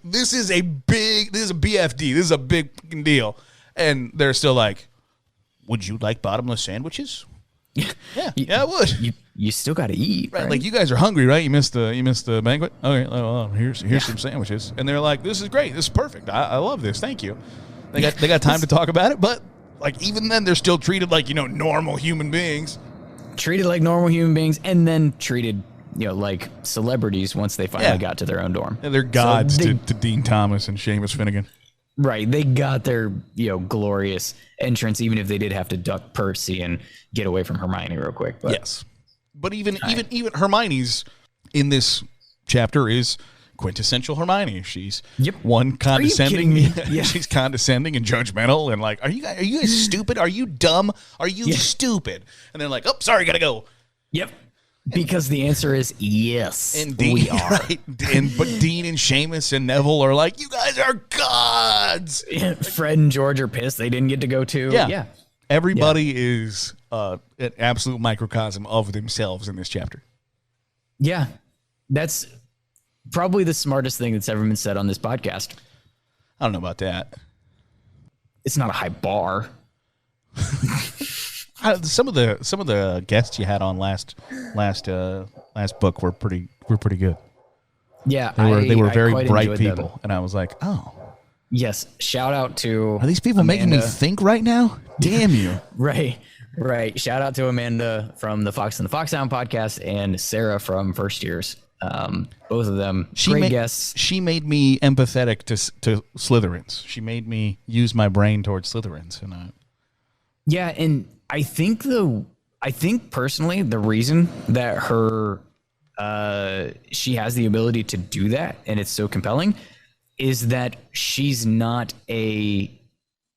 this is a BFD. This is a big fucking deal, and they're still like, would you like bottomless sandwiches? Yeah, I would. You still got to eat, right? Like, you guys are hungry, right? You missed the banquet. Okay, well, here's some sandwiches, and they're like, this is great. This is perfect. I love this. Thank you. They got time to talk about it, but like even then, they're still treated like normal human beings. Treated like normal human beings, and then treated like celebrities once they finally got to their own dorm. And they're gods to Dean Thomas and Seamus Finnegan. Right, they got their glorious entrance, even if they did have to duck Percy and get away from Hermione real quick. But yes, but even Hermione's in this chapter is quintessential Hermione. She's one condescending. Are you kidding me? Yeah. She's condescending and judgmental and like, are you guys stupid? Are you dumb? Are you stupid? And they're like, oh, sorry, gotta go. Yep. Because the answer is yes. And Dean, we are. Right? But Dean and Seamus and Neville are like, you guys are gods. Fred and George are pissed they didn't get to go too. Yeah. Everybody is an absolute microcosm of themselves in this chapter. Yeah. That's probably the smartest thing that's ever been said on this podcast. I don't know about that. It's not a high bar. Some of the guests you had on last book were pretty good. Yeah, they were very bright people, and I was like, oh, yes. Shout out to are these people Amanda. making me think right now? Damn you! Right. Shout out to Amanda from the Fox and the Foxhound podcast and Sarah from First Years. Both of them great guests. She made me empathetic to Slytherins. She made me use my brain towards Slytherins, and and I think personally the reason that she has the ability to do that and it's so compelling is that she's not a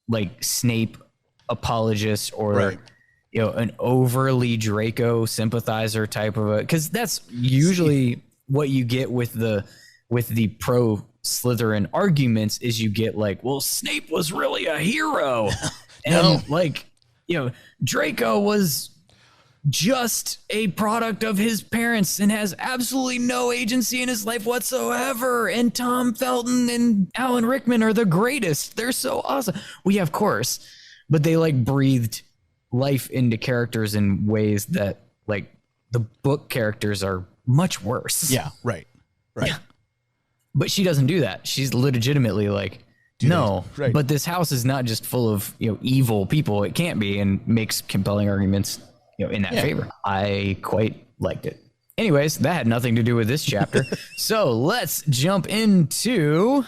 like Snape apologist or an overly Draco sympathizer type of because that's usually what you get with the pro Slytherin arguments is you get like, well, Snape was really a hero and Draco was just a product of his parents and has absolutely no agency in his life whatsoever. And Tom Felton and Alan Rickman are the greatest. They're so awesome. Well, of course. But they like breathed life into characters in ways that like the book characters are much worse. Yeah, right. Yeah. But she doesn't do that. She's legitimately like, but this house is not just full of evil people. It can't be, and makes compelling arguments in that favor. I quite liked it. Anyways, that had nothing to do with this chapter. So let's jump into